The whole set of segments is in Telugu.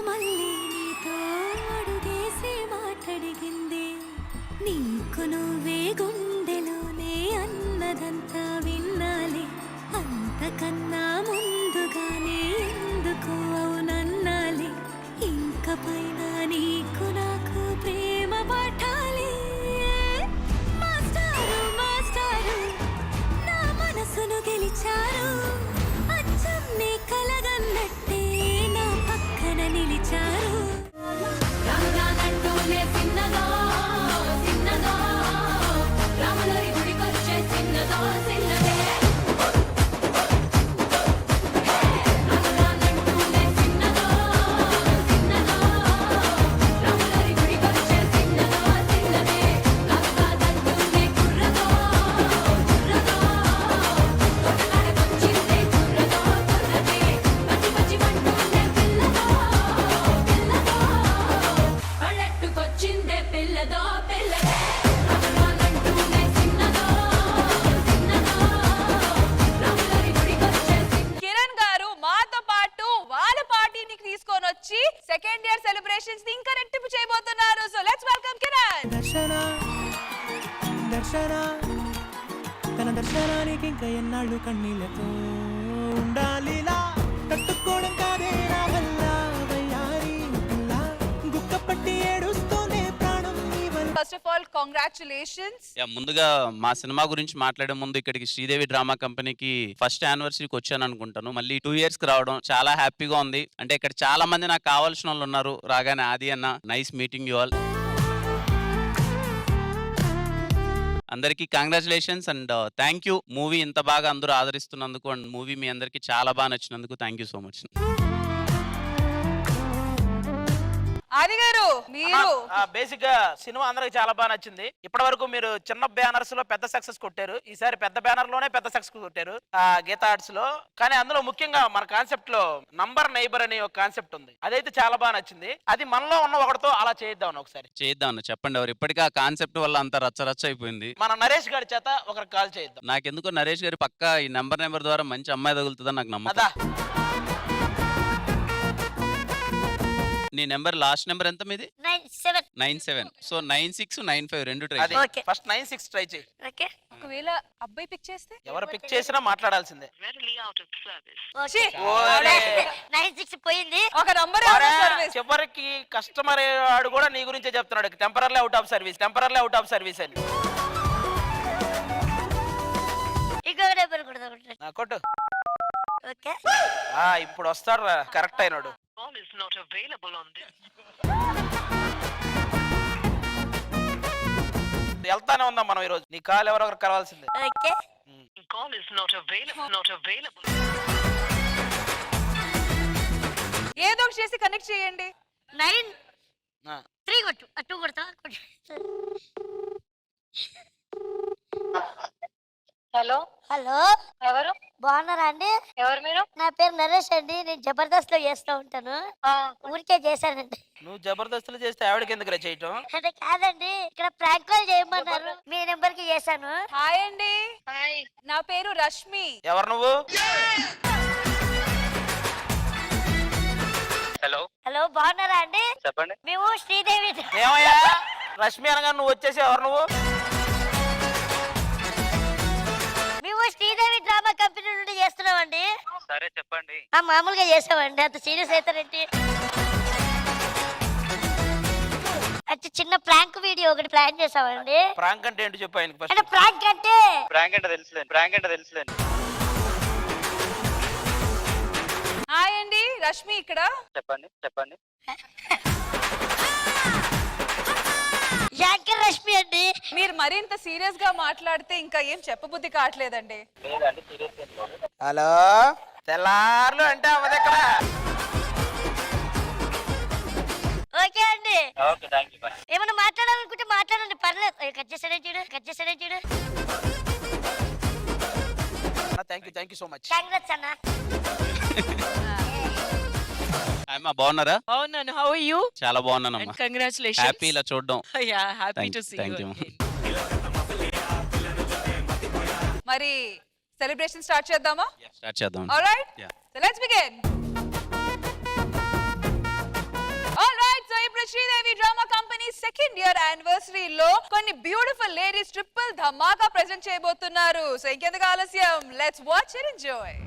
మళ్ళీ నీతో అడుగేసి మాట్లాడిగింది. నీకు నువ్వే గుండెలోనే అన్నదంతా విన్నాలి. అంతకన్నా ముందుగానే ఎందుకు అవునన్నాలి. ఇంక పైన నీకు నాకు ప్రేమ పాఠాలి. మాస్టారు మాస్టారు నా మనసును గెలిచారు. అచ్చం నీ కలగన్నట్టే నా పక్కన నిలిచారు. రాగానంటూనే చిన్నదో చిన్నదో రాములరి గుడికొచ్చే చిన్నదో చిన్నదే. రాగానంటూనే చిన్నదో చిన్నదో రాములరి గుడికొచ్చే చిన్నదో చిన్నదే. కాకాదంటూనే కుర్రదో కుర్రదో కొట్టలాడకొచ్చిందే కుర్రదో కుర్రదే. పచ్చి పచ్చి మంటూనే పిల్లదో పిల్లదో పళ్ళెట్టుకొచ్చిందే పిల్లదో పిల్లదే. రాగానంటూనే చిన్నదో చిన్నదో రాములరి గుడికొచ్చే కిరణ్ గారు మాతో పాటు వాళ్ళ పార్టీని తీసుకొని వచ్చి సెకండ్ ఇయర్ సెలబ్రేషన్స్ ని ఇంకా రెట్టింపు చేయబోతున్నారు. So let's welcome Kiran. దర్శన దర్శన తన దర్శనానికి ఇంకా ఎన్నాళ్ళు కన్నీళ్ళతో ఉండాలిలా. తట్టుకోవడం కాదే నా వల్ల వయ్యారి పిల్ల. గుక్కపట్టి ఏడుస్తూనే ప్రాణం నీ వల్ల. First of all congratulations. ముందుగా మా సినిమా గురించి మాట్లాడే ముందు ఇక్కడికి శ్రీదేవి డ్రామా కంపెనీకి ఫస్ట్ యానివర్సరీకి వచ్చాను అనుకుంటాను. మళ్ళీ 2 years కి రావడం చాలా హ్యాపీగా ఉంది. అంటే ఇక్కడ చాలా మంది నాకు కావాల్సిన వాళ్ళు ఉన్నారు. రాగానే ఆది అన్న, నైస్ మీటింగ్ యూ ఆల్. అందరికీ congratulations and thank you. Movie ఇంత బాగా అందరూ ఆదరిస్తున్నందుకు అండ్ మూవీ మీ అందరికీ చాలా బాగా నచ్చినందుకు థ్యాంక్ యూ సో మచ్. ఆది గారు మీరు బేసిక్ గా సినిమా అందరికి చాలా బాగా నచ్చింది. ఇప్పటి వరకు మీరు చిన్న బ్యానర్స్ లో పెద్ద సక్సెస్ కొట్టారు. ఈసారి పెద్ద బ్యానర్ లోనే పెద్ద సక్సెస్ కొట్టారు గీతా ఆర్ట్స్ లో. కానీ అందులో ముఖ్యంగా మన కాన్సెప్ట్ లో నంబర్ నైబర్ అనే ఒక కాన్సెప్ట్ ఉంది. అదైతే చాలా బాగా నచ్చింది. అది మనలో ఉన్న ఒకటితో అలా చేద్దాం ఒకసారి. చేద్దాం అన్న, చెప్పండి ఎవరు. ఇప్పటికీ ఆ కాన్సెప్ట్ వల్ల అంతా రచ్చ అయిపోయింది. మన నరేష్ గారి చేత ఒకరికి కాల్ చేద్దాం. నాకెందుకో నరేష్ గారి పక్క ఈ నెంబర్ ద్వారా మంచి అమ్మాయి తగులుతుందని నాకు నమ్మకం. అదా నీ నెంబర్ లాస్ట్ నెంబర్ ఎంత మీది? 97. సో 9695 రెండు ట్రై. అది ఫస్ట్ 96 ట్రై చేయి. ఒకవేళ అబ్బాయి పిక్ చేస్తే ఎవరు పిక్ చేసినా మాట్లాడాల్సిందే. ఓరే. 96 పోయింది. ఒక నంబర్ చివరికి కస్టమర్ వాడు కూడా నీ గురించే చెప్తున్నాడు. Temporary out of service, temporary out of service అని. ఇంకో నెంబర్ కూడా కొట్టు. ఓకే ఇప్పుడు వస్తాడు కరెక్ట్ అయినాడు. వెళ్తానే ఉందాం మనం ఈరోజు. నీ కాల్ ఎవరో ఒకరు కలవాల్సిందే. ఓకే ఏదో ఒకటి చేసి కనెక్ట్ చేయండి. 9 3 కొట్టు. 2 కొడతా. హలో హలో ఎవరు? బాగున్నారా అండి? ఎవరు మీరు? నా పేరు నరేష్ అండి. నేను జబర్దస్త్ లో చేస్తూ ఉంటాను. ఊరికే చేశానండి. నువ్వు జబర్దస్తులు చేస్తే ఆవిడకి ఎందుకు చేయటం? అంటే కాదండి, ఇక్కడ ప్రాంక్ కాల్ చేయమన్నారు. మీ నెంబర్ కి చేశాను. హాయ్ అండి, హాయ్. నా పేరు రష్మి. ఎవరు నువ్వు? హలో హలో బాగున్నారా అండి? చెప్పండి. మేము శ్రీదేవి. ఏమయ్యా రష్మి అనగా నువ్వు వచ్చేసి ఎవరు నువ్వు? మేము శ్రీదేవి డ్రామా కంపెనీ నుండి చేస్తున్నామండి. సరే చెప్పండి. మామూలుగా చేసామండి, అంత సీరియస్ అవుతారండి. అంటే చిన్న ప్రాంక్ వీడియో ఒకటి ప్లాన్ చేసామండి. ప్రాంక్ అంటే ఏంటి చెప్పు ఆయనకి ఫస్ట్. అంటే ప్రాంక్ అంటే ప్రాంక్ అంటే తెలుసులేండి. హాయ్ అండి, రష్మి ఇక్కడ. చెప్పండి. యాంకర్ రష్మి అండి. మీరు మరింత సీరియస్ గా మాట్లాడితే ఇంకా ఏం చెప్పబుద్ధి కావట్లేదండి. హలో తెల్లార్లు అంటే అవ్వదు ఇక్కడ. ఓకే అండి, ఏమన్నా మాట్లాడాలనుకుంటే మాట్లాడండి, పర్లేదు. కట్ చేసాడే చూడు. Thank you so much. Congrats అన్న. అమ్మా బాగున్నారా? అవునాను. How are you? చాలా బాగున్నానమ్మా. కంగ్రాచులేషన్స్. హ్యాపీ ఇలా చూడడం. Yeah, happy to see you. మరి సెలబ్రేషన్ స్టార్ట్ చేద్దామా? స్టార్ట్ చేద్దాం. Alright, Yeah. So let's begin. Sridevi drama company second year anniversary లో కొన్ని బ్యూటిఫుల్ లేడీస్ ట్రిపుల్ ధమాకా ప్రెజెంట్ చేయబోతున్నారు. సో ఇంకెందుకు ఆలస్యం, లెట్స్ వాచ్ అండ్ ఎంజాయ్.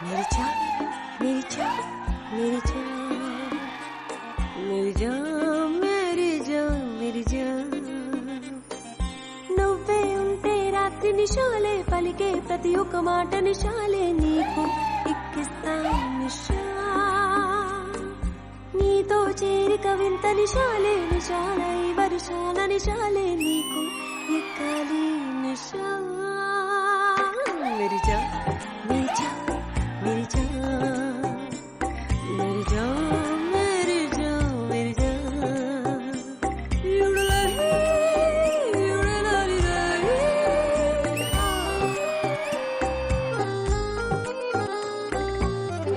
मेरी जान मेरी जान मेरी जान मेरी जान मेरी जान मेरी जान నువ్వే ఉంటే రాత్రి నిశాలే పలికే ప్రతి ఒక్క మాట నిశాలే నీకు ఇక్కిస్తా నిశా నీతో చేరిక వింత నిశాలే నిశాలై వర్షాల నిశాలే నీకు ఎక్కాలి నిశా मेरी जान मेरी जान मेरी जान मेरी जान मेरी जान मेरी जान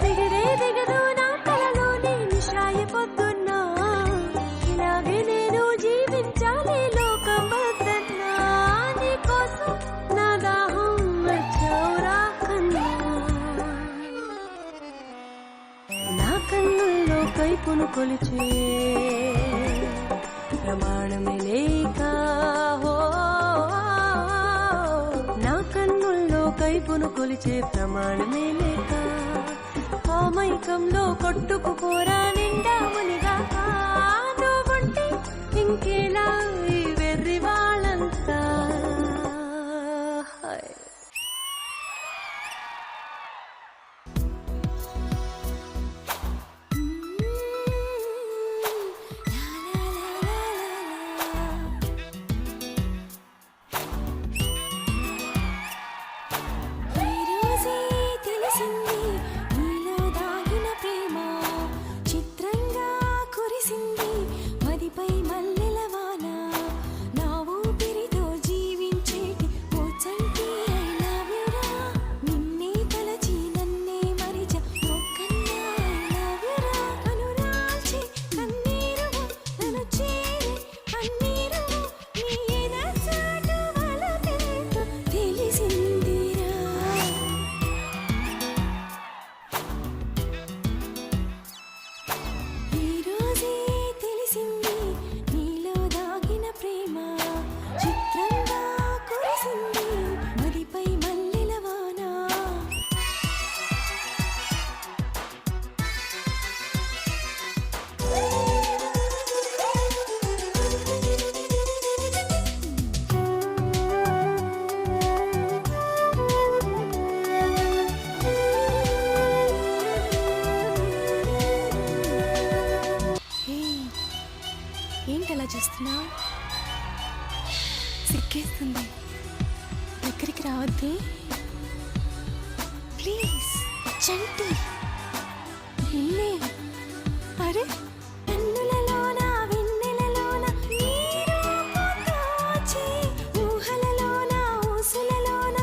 దిగరే దిగదు నా కలలోని నిశాయి పొద్దున్నా ఇలాగే నేను జీవించాలి లోకం వద్దన్నా నీకోసం నా దాహం వచ్చావురా కన్నా నా కన్నుల్లో కైపును కొలిచే ప్రమాణమే లేక హో నా కన్నుల్లో కైపును కొలిచే ప్రమాణమే లేక ఆ మైకంలో కొట్టుకుపోరా నిండా మునిగా నువ్వుంటే ఇంకేలా ఈ వెర్రి వాళ్ళంతా ఏంటలా చూస్తున్నా సిగ్గేస్తుంది దగ్గరికి రావద్దే ప్లీజ్ చంటి నిన్నే అరే కన్నులలోన వెన్నెలలోన నీరు పోతాచి ఊహలలోన ఊసులలోన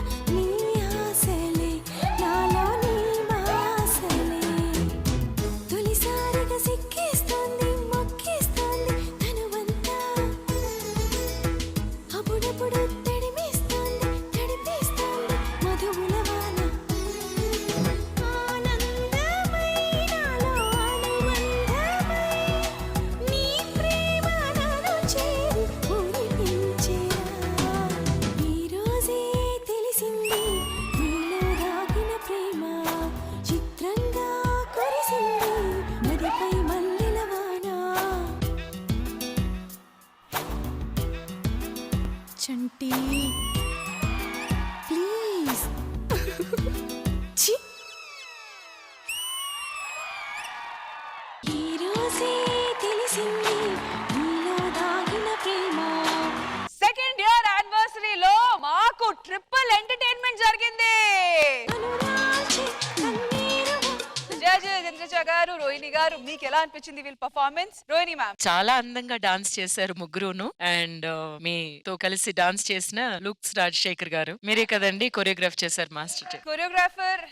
చంటి ప్లీజ్ ఛీ ఈ రోజే తెలిసింది నీలో దాగిన ప్రేమ సెకండ్ ఇయర్ యానివర్సరీలో మాకు ట్రిపుల్ ఎంటర్టైన్మెంట్ జరిగింది. అనురాచి కన్నీరు జడ్జెస్ చంద్రచ గారు, రోహిణి గారు, మీకు ఎలా అనిపించింది వీళ్ళ పర్ఫార్మెన్స్? రోహిణి మ్యామ్. చాలా అందంగా డాన్స్ చేశారు ముగ్గురును. అండ్ మీతో కలిసి డాన్స్ చేసిన లుక్స్ రాజశేఖర్ గారు, మీరే కదండి కొరియోగ్రాఫ్ చేశారు మాస్టర్. కొరియోగ్రాఫర్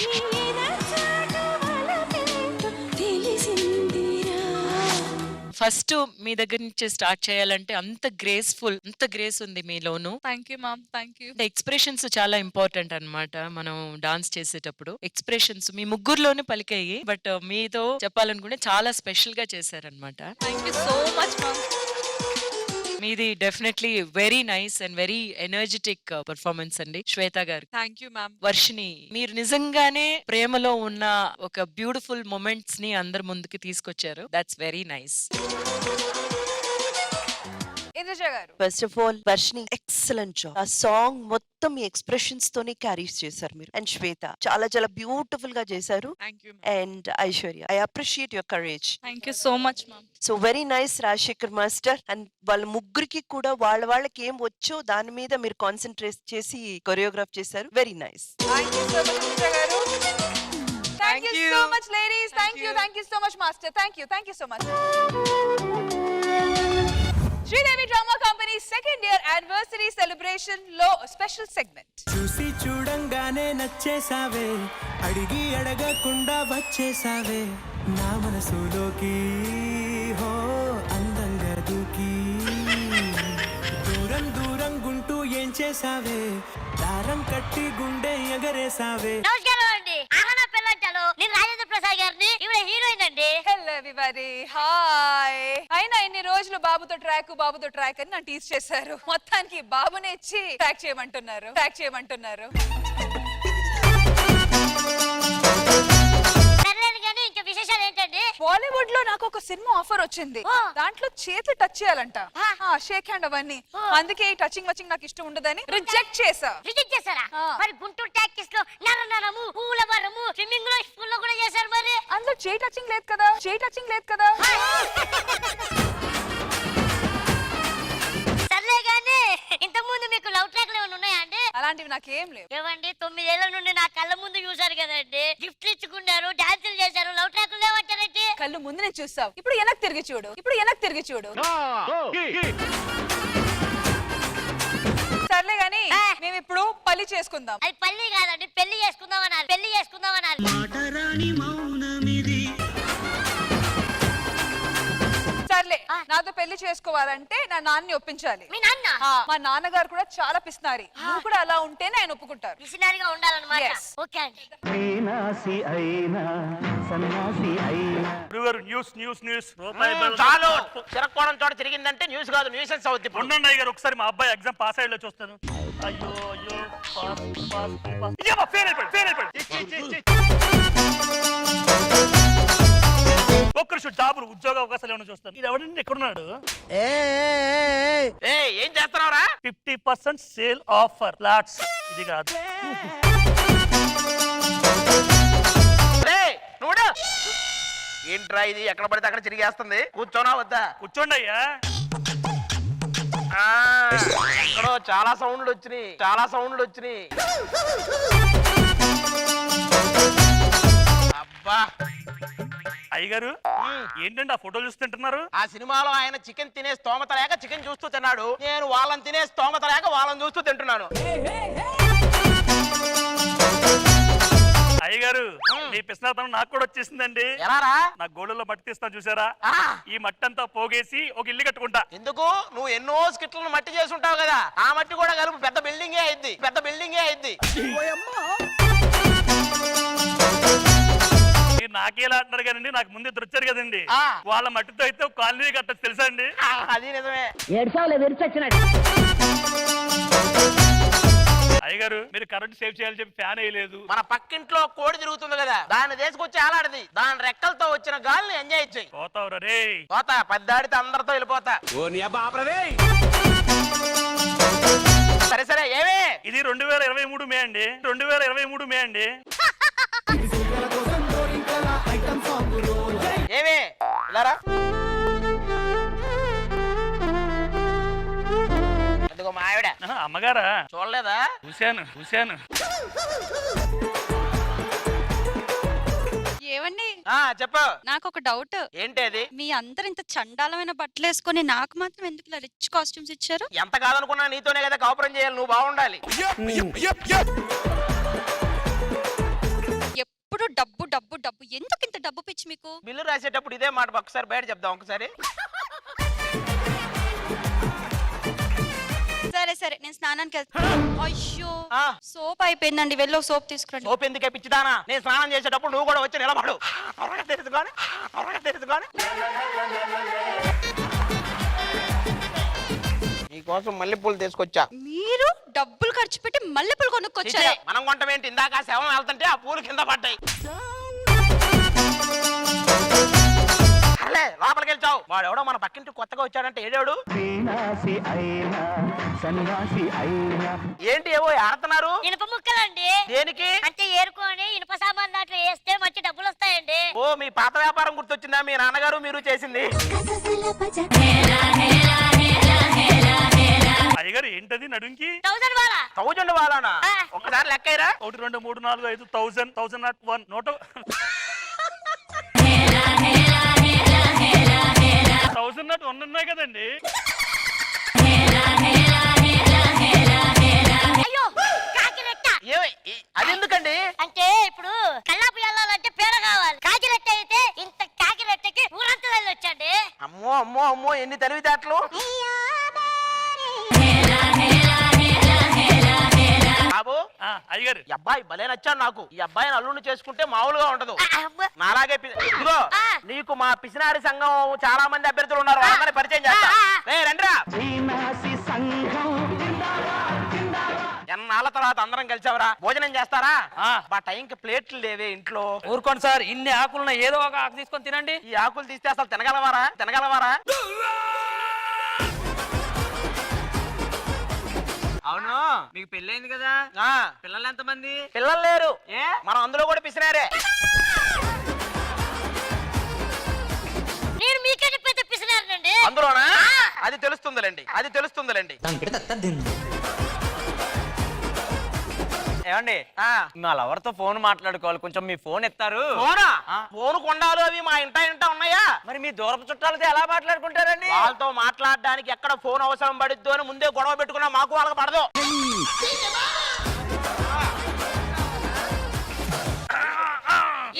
ఫస్ట్ మీ దగ్గర నుంచి స్టార్ట్ చేయాలంటే అంత గ్రేస్ఫుల్, అంత గ్రేస్ ఉంది మీలోను. Thank you ma'am, thank you. Expressions చాలా ఇంపార్టెంట్ అన్నమాట. మనం డాన్స్ చేసేటప్పుడు ఎక్స్ప్రెషన్స్ మీ ముగ్గురులోనే పలికాయి, బట్ మీతో చెప్పాలనుకుంటే చాలా స్పెషల్ గా చేశారనమాట. Thank you so much ma'am. మీది definitely very nice and very energetic performance అండి. శ్వేత గారు, థ్యాంక్ యూ మ్యామ్. వర్షిని, మీరు నిజంగానే ప్రేమలో ఉన్న ఒక బ్యూటిఫుల్ మొమెంట్స్ ని అందరి ముందుకి తీసుకొచ్చారు. That's very nice. Indraja garu. First of all Varshini excellent job. ఆ సాంగ్ మొత్తం మీ ఎక్స్ప్రెషన్స్ తోని క్యారీస్ చేశారు మీరు. అండ్ శ్వేత చాలా చాలా బ్యూటిఫుల్ గా చేశారు. Thank you. And Aishwarya, I appreciate your courage. Thank you so much ma'am. So very nice Rajasekhar master. And వాళ్ళ ముగ్గురికి కూడా వాళ్ళకి ఏం వచ్చో దాని మీద మీరు కాన్సన్ట్రేట్ చేసి కొరియోగ్రాఫ్ చేశారు. Very nice. Thank you so much Indraja garu. Thank you so much ladies. Thank you so much master. Thank you so much. Sridevi drama company second year anniversary celebration లో స్పెషల్ సెగ్మెంట్. చూసి చూడంగానే నచ్చేసావే, అడిగి అడగకుండా వచ్చేసావే నా మనసులోకి, హో అందంగా దూకి దూరం దూరం గుంటూ ఏం చేసావే, దారం కట్టి గుండె ఎగరేసావే. నమస్కారం అండి. ఆహనా పిల్లంటాను. నేను రాజేంద్ర ప్రసాద్ గారిని, ఈవిడ హీరోయిన్ అండి. Hello everybody, hi. అయినా ఇన్ని రోజులు బాబుతో ట్రాక్ అని నన్ను టీజ్ చేశారు. మొత్తానికి బాబునే ఇచ్చి ట్రాక్ చేయమంటున్నారు. సర్లేదు కానీ ఇంకా విశేషాలు ఏంటండి? బాలీవుడ్ లో నాకు ఒక సినిమా ఆఫర్ వచ్చింది. దాంట్లో చేతులు టచ్ చేయాలంట, షేక్ హ్యాండ్ అవన్నీ. అందుకే ఈ టచింగ్ నాకు ఇష్టం ఉండదని రిజెక్ట్ చేసా. రిజెక్ట్ చేశారా? మరి గుంటూరు టాకీస్ లో నరనరము, పూలవరము, స్విమ్మింగ్ లో, స్కూల్ లో కూడా చేశారు. మరి అందులో చేయి టచింగ్ లేదు కదా. సర్లే కానీ ఇంతకు ముందు మీకు లవ్ ట్రాక్లు ఏమైనా ఉన్నాయా అండి? అలాంటివి నాకేం లేవు. ఏమండి 9 ఏళ్ల నుండి నా కళ్ళ ముందు చూసారు కదండి. గిఫ్ట్లు ఇచ్చుకున్నారు, డాన్సులు చేశారు, లవ్ ట్రాక్లు లేవంటారండి. కళ్ళు ముందునే చూస్తావు, ఇప్పుడు వెనక్కి తిరిగి చూడు. సర్లే గాని మేము ఇప్పుడు పల్లి చేసుకుందాం. అది పల్లి కాదండి, పెళ్లి చేసుకుందాం అనాలి. సర్లే, నాతో పెళ్లి చేసుకోవాలంటే నా నాన్నని ఒప్పించాలి. మీ నాన్న మా నాన్నగారు కూడా చాలా పిసినారి. నువ్వు కూడా అలా ఉంటేనే ఆయన ఒప్పుకుంటారు. మిషనరీగా ఉండాలన్నమాట. Yes. ఓకే అండి. చాలు, చిరక్కోవడం చోట తిరిగిందంటే న్యూస్ కాదు, న్యూసెన్స్ అవుద్ది. ఇప్పుడు ఉండండి అయ్య గారు, ఒకసారి మా అబ్బాయి ఎగ్జామ్ పాస్ అయ్యేలా చూస్తాను. అయ్యో ఫెయిల్ అయిపోయాడు. ఒక్క నిమిషం, జాబులు ఉద్యోగ అవకాశాలు ఏమైనా చూస్తాను. ఇది ఎవడండి ఎక్కడున్నాడు? ఏం చేస్తున్నావురా? 50% సేల్ ఆఫర్ ఫ్లాట్స్. ఇది కాదు. నువ్వు ఏంట్రా ఇది? ఎక్కడ పడితే అక్కడ తిరిగేస్తుంది. కూర్చోనా వద్దా? కూర్చోండి అయ్యా. ఎక్కడో చాలా సౌండ్లు వచ్చినాయి. అబ్బా అయ్యగారు, ఏంటండి ఆ ఫోటో చూస్తుంటున్నారు? ఆ సినిమాలో ఆయన చికెన్ తినే స్తోమత లేక చికెన్ చూస్తూ తిన్నాడు. నేను వాళ్ళని తినే స్తోమత లేక వాళ్ళని చూస్తూ తింటున్నాను. అయ్యగారు, మీ పిస్తాతనం నాకు కూడా వచ్చేసిందండి. ఎలారా? నా గోళ్ళలో మట్టి తీస్తాను చూసారా? ఈ మట్టి అంతా పోగేసి ఒక ఇల్లు కట్టుకుంటా. ఎందుకు? నువ్వు ఎన్నో స్కిట్లను మట్టి చేసి ఉంటావు కదా, ఆ మట్టి కూడా కలుపు పెద్ద బిల్డింగే అయింది. మీరు నాకేలా అంటున్నారు కదండి, నాకు ముందు ఇద్దరు వచ్చారు కదండి, వాళ్ళ మట్టితో అయితే ఒక కాలనీ కట్టచ్చు తెలుసా అండి? అది నిజమే. అయ్యగారు, మీరు కరెంట్ సేవ్ చేయాలని చెప్పి ఫ్యాన్ వేయలేదు. మన పక్కింట్లో కోడి తిరుగుతుంది కదా, దాన్ని తీసుకొచ్చి ఆలాడది. దాని రెక్కలతో వచ్చిన గాలిని ఎంజాయ్ చేయి. పోతావురా రే. పోతా, 10 దాడితే అందరితో వెళ్ళిపోతా. మే అండి, 2023 మే అండి. ఏమే ఇలారా, అదిగో మా ఆవిడ. ఆహా, అమ్మగారా? చూడలేదా? చూశాను. ఏవండి, చెప్పు. నాకు ఒక డౌట్. ఏంటి అది? మీ అందరు ఇంత చండాలమైన బట్టలు వేసుకొని నాకు మాత్రం ఎందుకు ఇలా రిచ్ కాస్ట్యూమ్స్ ఇచ్చారు? ఎంత కాదనుకున్నా నీతోనే కదా కాపురం చేయాలి, నువ్వు బాగుండాలి. ఎప్పుడు డబ్బు డబ్బు డబ్బు, ఎందుకు ఇంత డబ్బు పిచ్చి మీకు? బిల్లు రాసేటప్పుడు ఇదే మాట ఒకసారి బయట చెప్దాం ఒకసారి. సరే సరే, నేను స్నానానికి వెళ్తాను. అయ్యో, సోప్ అయిపోయిందండి, వెళ్ళి సోప్ తీసుకురండి. సోప్ ఎందుకే పిచ్చిదానా? నేను స్నానం చేసేటప్పుడు నువ్వు కూడా వచ్చి నిలబడు. త్వరగా తెరుచుకోని. నీకోసం మల్లెపూలు తీసుకొచ్చా. మీరు డబ్బులు ఖర్చు పెట్టి మల్లెపూలు కొనుక్కొచ్చారా? మనం కొంటాం ఏంటి? ఇందాక శవం వెళ్తుంటే ఆ పూలు కింద పడ్డాయి. లోపలికి వెళ్తావు. వాడు ఎవడో మన పక్కింటి కొత్తగా వచ్చాడంటే ఏడేవాడు. ఏంటి ఏవో ఆడుతున్నారు? ఇనుప ముక్కలండి. దేనికి? అంటే ఏరుకొని ఇనుప సామాన్ దాంట్లో వేస్తే మంచి డబ్బులు వస్తాయండి. ఓ, మీ పాత వ్యాపారం గుర్తొచ్చిందా? మీ నాన్నగారు మీరు చేసింది. అయ్యగారు ఏంటది నడుంకి? 1000 వాళ్ళనా? ఒక్కసారి లెక్క అయ్యారా? 1 2 3 4 5 1000 నోట్ 1000 నోట్ 1 ఉన్నాయి కదండి. అయ్యో, కాకిరెట్ట. అది ఎందుకండి? అంటే ఇప్పుడు కల్లాపు వెళ్ళాలంటే పేడ కావాలి. కాకిరెట్ట అయితే ఇంత కాకిరెట్టకి ఊరంతా వెళ్ళి వచ్చండి. అమ్మో అమ్మో అమ్మో, ఎన్ని తెలివితేటలు. బాబు, అయ్యగారు ఈ అబ్బాయి భలే నచ్చాడు నాకు. ఈ అబ్బాయిని అల్లుడిని చేసుకుంటే మామూలుగా ఉండదు. నాలాగే ఇదిగో, నీకు మా పిసినారి సంఘం చాలా మంది అభ్యర్థులు ఉన్నారు, వాళ్ళని పరిచయం చేస్తా. రండిరా. ఎన్నాళ్ళ తర్వాత అందరం కలిసావరా? భోజనం చేస్తారా? మా టైంకి ప్లేట్లు లేవే ఇంట్లో. ఊరుకోండి సార్, ఇన్ని ఆకులున్నా ఏదో ఒక ఆకు తీసుకొని తినండి. ఈ ఆకులు తీస్తే అసలు తినగలవారా? అవును, మీకు పెళ్ళైంది కదా, పిల్లలు ఎంతమంది? పిల్లలు లేరు. మనం అందులో కూడా పిసినారే. నేను మీకంటే పెద్ద పిసినారనండి. అందులోనా? అది తెలుస్తుందిలేండి. ఏమండి, మా లవర్ తో ఫోన్ మాట్లాడుకోవాలి, కొంచెం మీ ఫోన్ ఎత్తారు? ఫోన్ కొండాలు అవి మా ఇంట ఉన్నాయా? మరి మీ దూరపు చుట్టాలతో ఎలా మాట్లాడుకుంటారండి? వాళ్ళతో మాట్లాడడానికి ఎక్కడ ఫోన్ అవసరం పడిద్దో అని ముందే గొడవ పెట్టుకున్నా మాకు వాళ్ళకి పడదు.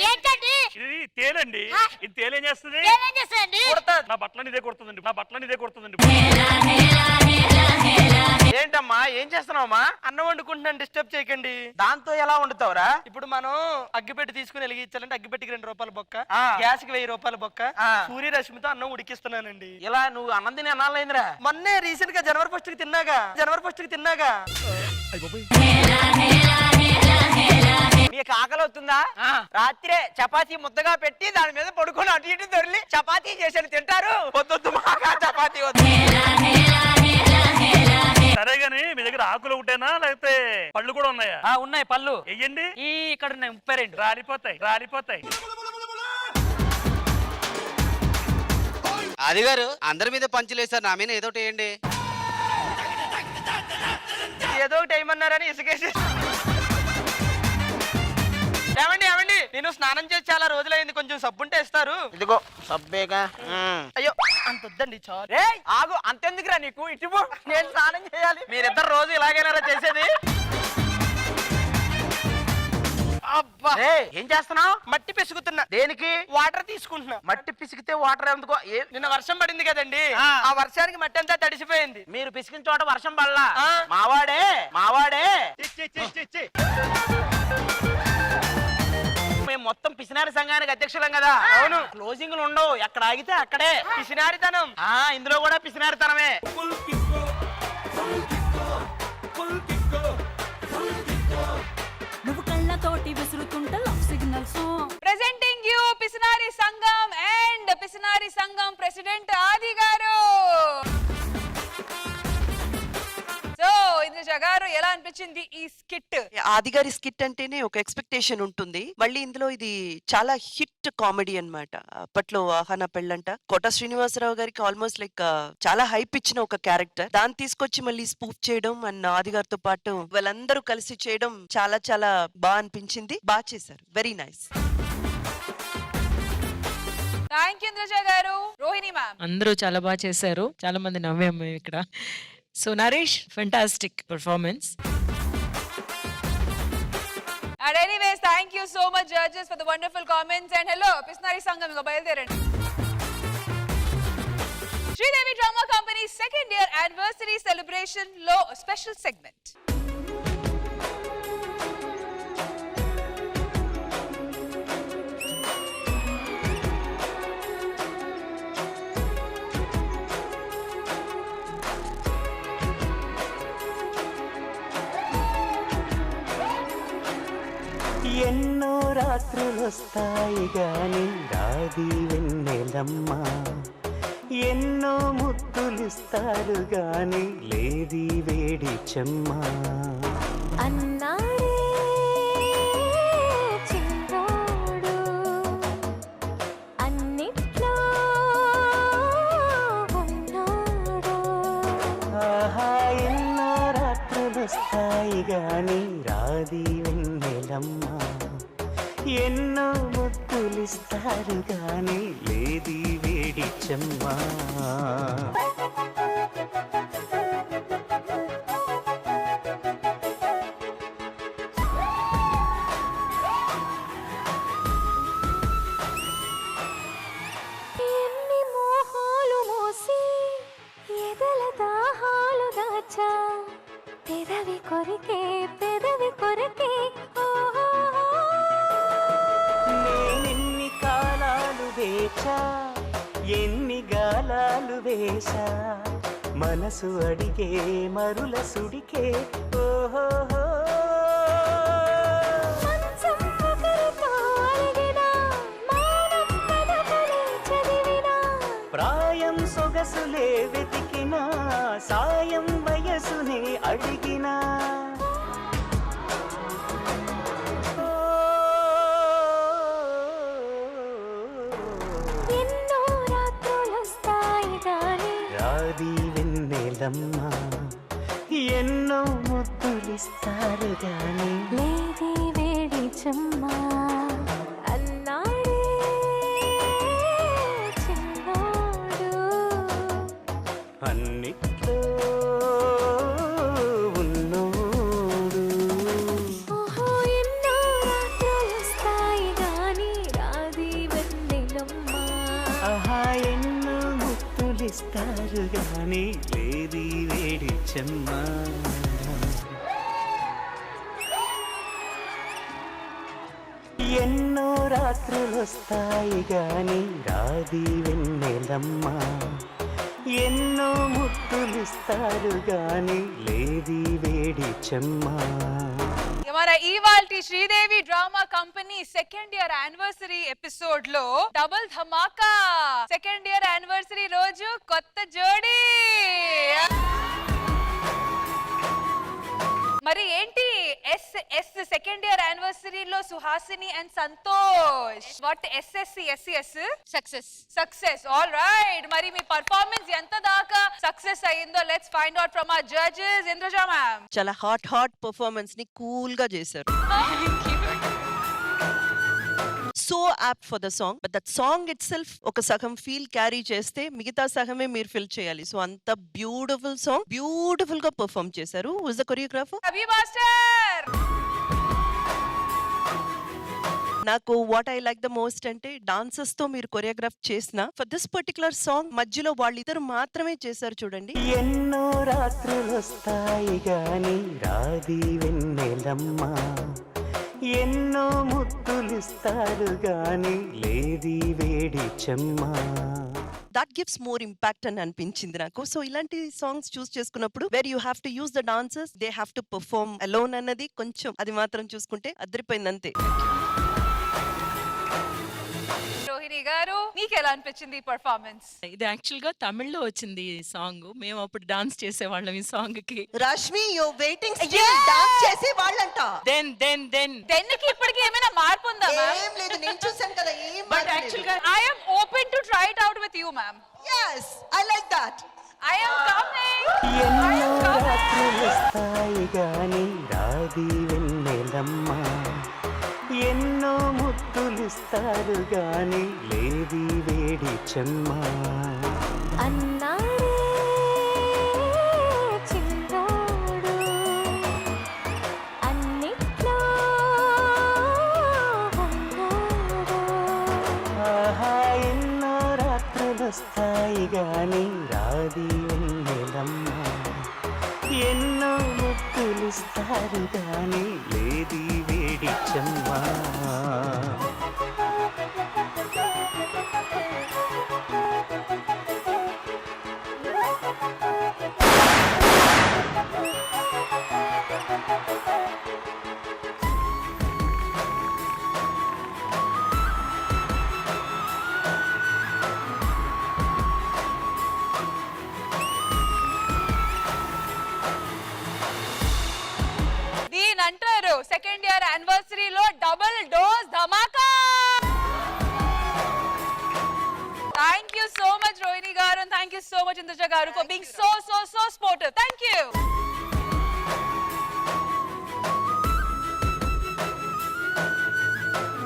ఏంటండి? ఇది తేలండి. ఇది తేలేం చేస్తుంది? ఏం చేస్తారండి? నా బట్టలని ఇదే కొడుతుందండి. ఏంటమ్మా, ఏం చేస్తున్నావమ్మా? అన్నం వండుకుంటున్నాను, డిస్టర్బ్ చేయకండి. దాంతో ఎలా వండుతావురా? ఇప్పుడు మనం అగ్గిపెట్టి తీసుకుని వెలిగించాలంటే అగ్గిపెట్టికి 2 రూపాయల బొక్క, గ్యాస్ కి 1000 రూపాయల బొక్క, సూర్యరశ్మితో అన్నం ఉడికిస్తున్నానండి. ఇలా నువ్వు అన్నం తిని అన్నాళ్ళైందిరా? మొన్నే రీసెంట్ గా జనవరి ఫస్ట్ కి తిన్నాగా. మీకు ఆకలి అవుతుందా? రాత్రే చపాతీ ముద్దగా పెట్టి దాని మీద పడుకొని అటు ఇటు దొరికి చపాతీ చేశాను, తింటారు? పొద్దు మాగా చపాతీ వద్దు. సరే గాని మీ దగ్గర ఆకులు ఒకటేనా లేకపోతే పళ్ళు కూడా ఉన్నాయా? ఉన్నాయి పళ్ళు. వెయ్యండి. ఇక్కడ ఉన్నాయి 32. రాలిపోతాయి. అది గారు అందరి మీద పంచులేసారు, నా మీద ఏదో వేయండి. ఏదో ఒకటి ఏమన్నారని ఇసుకేసి. ఏమండి, నేను స్నానం చేసి చాలా రోజులైంది, కొంచెం సబ్బుంటే ఇస్తారు? ఇదిగో సబ్బేగా. అయ్యో, అంత వద్దండి చాలు. ఆగు, అంతెందుకురా నీకు, ఇటు నేను స్నానం చేయాలి. మీరిద్దరు రోజు ఇలాగేనా చేసేది? అబ్బా, ఏం చేస్తున్నావు? మట్టి పిసుకుతున్నా. దేనికి? వాటర్ తీసుకుంటున్నా. మట్టి పిసికితే వాటర్ ఎందుకో? నిన్న వర్షం పడింది కదండి, ఆ వర్షానికి మట్టి అంతా తడిసిపోయింది. మీరు పిసికిన చోట వర్షం పడలా? మావాడే మేము మొత్తం పిసినారి సంఘానికి అధ్యక్షులం కదా. అవును. క్లోజింగ్లు ఉండవు, ఎక్కడ ఆగితే అక్కడే పిసినారితనం. ఇందులో కూడా పిసినారితనమే. నువ్వు కళ్ళతోటి విసురుతుంటే లవ్ సిగ్నల్స్. ప్రెజెంటింగ్ యూ పిసినారి సంఘం అండ్ పిసినారి సంఘం ప్రెసిడెంట్ ఆది గారు. సో ఇంద్రజ గారు ఎలా అనిపించింది ఈ స్కిట్? ఆది గారి స్కిట్ అంటేనే ఒక ఎక్స్పెక్టేషన్ ఉంటుంది. మళ్ళీ ఇందులో ఇది చాలా హిట్ కామెడీ అన్నమాట. అప్పట్లో ఆహానా పెళ్ళంట కోట శ్రీనివాసరావు గారికి ఆల్మోస్ట్ లైక్ చాలా హైప్ ఇచ్చిన ఒక క్యారెక్టర్. దాన్ని తీసుకొచ్చి మళ్ళీ స్పూఫ్ చేయడం అండ్ ఆది గారితో పాటు వాళ్ళందరూ కలిసి చేయడం చాలా చాలా బాగా అనిపించింది. బాగా చేశారు. Very nice. Thank you Indraja గారు. రోహిణి మ్యామ్. అందరూ చాలా బాగా చేశారు. చాలా మంది నవ్వాము మేము ఇక్కడ. So Naresh fantastic performance. And anyways, thank you so much judges for the wonderful comments and hello Pisnari Sangam iga bayalderandi. Sridevi Drama Company second year anniversary celebration lo a special segment. ఎన్నో రాత్రులొస్తాయి గాని రాది వెన్నెలమ్మ, ఎన్నో ముద్దులిస్తారు గాని లేది వేడి చెమ్మ. అన్నాడే చిన్నోడు అన్నిట్లో ఉన్నాడు. ఆహా ఎన్నో రాత్రులొస్తాయి గాని రాది వెన్నెలమ్మ, ఎన్నో ముద్దులిస్తారు గాని లేది వేడి చెమ్మ. ఎన్ని మోహాలు మోసి ఎదల దాహాలు దాచా పెదవి కొరికే నేనెన్ని కాలాలు వేచా ఎన్ని గాలాలు వేశా మనసు అడిగే మరుల సుడికే ఓహో. మంచం ఒకరితో అలిగినా మౌనం పదకలే చదివినా ప్రాయం సొగసులే వెతికినా సాయం వయసునే అడిగినా ఎన్నో రాత్రులొస్తాయి గాని రాది వెన్నెలమ్మ, ఎన్నో ముద్దులిస్తారు గాని లేది వేడి చెమ్మా. అన్నాడే చిన్నోడు అన్నిట్లో ఉన్నోడు. ఓహో ఎన్నో రాత్రులొస్తాయి గాని రాది వెన్నెలమ్మా. ఆహా ఎన్నో ముద్దులిస్తారు గాని లేది వేడి చెమ్మ. ఎన్నో రాత్రులొస్తాయి గాని రాది వెన్నెలమ్మ, ఎన్నో ముద్దులిస్తారు గాని లేది వేడి చెమ్మ. మన ఇవాల్టి Sridevi drama company second year anniversary episode లో డబుల్ ధమాకా. సెకండ్ ఇయర్ యానివర్సరీ రోజు కొత్త జోడీ. మరి ఏంటి ఎస్ సెకండ్ ఇయర్ యానివర్సరీ లో సుహాసిని అండ్ సంతోష్. వాట్ ఎస్ఎస్ సక్సెస్. All right. మరి మీ పర్ఫార్మెన్స్ ఎంత దాకా సక్సెస్ అయ్యిందో let's find out from our judges. Indraja ma'am. చాలా హాట్ పర్ఫార్మెన్స్ ని కూల్ గా చేశారు. So apt for the song, but that song itself ఒక సగం ఫీల్ క్యారీ చేస్తే మిగతా సగమే మీరు ఫీల్ చేయాలి. సో అంత బ్యూటిఫుల్ సాంగ్ బ్యూటిఫుల్ గా పర్ఫార్మ్ చేశారు. Who is the choreographer? Abhi master. నాకు what I like the most అంటే డాన్సర్స్ తో మీరు కొరియోగ్రాఫ్ చేసిన ఫర్ దిస్ పర్టికులర్ సాంగ్ మధ్యలో వాళ్ళిద్దరు మాత్రమే చేశారు చూడండి. ఎన్నో రాత్రులొస్తాయి గాని రాది వెన్నెలమ్మ, ఎన్నో ముద్దులిస్తారు గాని లేది వేడి చెమ్మ. దట్ గివ్స్ మోర్ ఇంపాక్ట్ అని అనిపించింది నాకు. సో ఇలాంటి సాంగ్స్ చూస్ చేసుకున్నప్పుడు where you have to use the dancers, they have to perform alone అన్నది కొంచెం అది మాత్రం చూసుకుంటే అదిరిపోయింది అంతే. రోహిణి రోహిణి గారు మీకు ఎలా అనిపించింది ఈ పర్ఫార్మెన్స్? ఇది యాక్చువల్ గా తమిళ్లో వచ్చింది ఈ సాంగ్. మేము అప్పుడు డాన్స్ చేసేవాళ్ళం ఈ సాంగ్ కి. రష్మి యు వెయిటింగ్ డాన్స్ చేసే వాళ్ళంట. దెన్ దెన్కి ఇప్పటికి ఏమైనా మార్పు ఉందా? ఏం లేదు, నేను చూసాను కదా. ఏం బట్ యాక్చువల్ గా I am open to try it out with you, ma'am. yes I like that. I am coming. ఎన్నో రాత్రులొస్తాయి గాని రాది వెన్నెలమ్మ, ఎన్నో ముద్దులిస్తారు గాని లేది వేడి చెమ్మ. అన్నాడే చిన్నోడు అన్నిట్లో ఉన్నాడు. ఆహా ఎన్నో రాత్రులొస్తాయి గాని రాది వెన్నెలమ్మ, ఎన్నో ముద్దులిస్తారు గాని లేది వేడి చెమ్మ. దీని అంటారు సెకండ్ ఇయర్ యానివర్సరీలో డబుల్ డోస్ ధమాకా. Thank you so much Rohini garu, and thank you so much Indraja గారు for being so sportive. Thank you.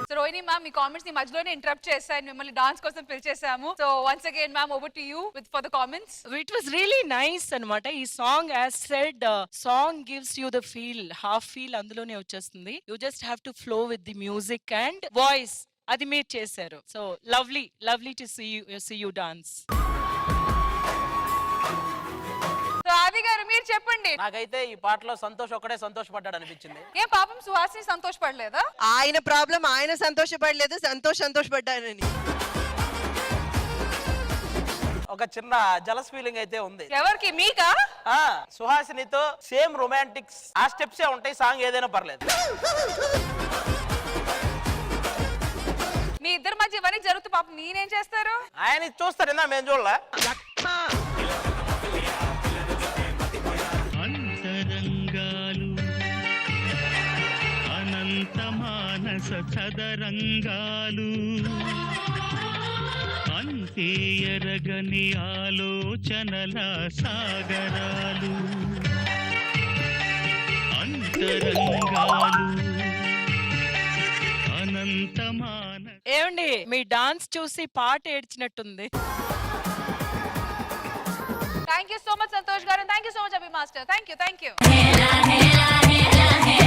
So Rohini ma'am, మీ కామెంట్స్ ని మధ్యలోనే ఇంటరప్ట్ చేశాను, మిమ్మల్ని డాన్స్ కోసం పిలిచేసాము. So once again ma'am, over to you with for the comments. It was really nice అన్నమాట. ఈ song as said song gives you the feel, half feel అందులోనే వచ్చేస్తుంది. You just have to flow with the music and voice, అది మీరు చేశారు. So lovely to see you dance. So Adi garu మీరు చెప్పండి. నాకైతే ఈ పాటలో సంతోష్ ఒక్కడే సంతోషపడ్డాడు అనిపించింది. ఏ పాపం సుహాసిని సంతోషపడలేదా? ఆయన ప్రాబ్లం, ఆయన సంతోషపడలేదు, సంతోషపడ్డానని. ఒక చిన్న జలస్ ఫీలింగ్ అయితే ఉంది. ఎవరికి, మీకా? సుహాసినితో సేమ్ రొమాంటిక్స్ ఆ స్టెప్సే ఉంటాయి, సాంగ్ ఏదైనా పర్లేదు. మీ ఇద్దరి మధ్య ఇవన్నీ జరుగుతూ పాపం నేనేం చేస్తారు? ఆయన ఇది చూస్తారు, ఇందా మేము చూడలే. అంతరంగాలు అనంత మానస చదరంగాలు, అంతే ఎరగని ఆలోచనల సాగరాలు. అంతరంగాలు అనంత మానస. ఏమండి, మీ డాన్స్ చూసి పాట ఏడ్చినట్టుంది. Thank you so much Santosh garu, thank you so much Abhi master. Thank you.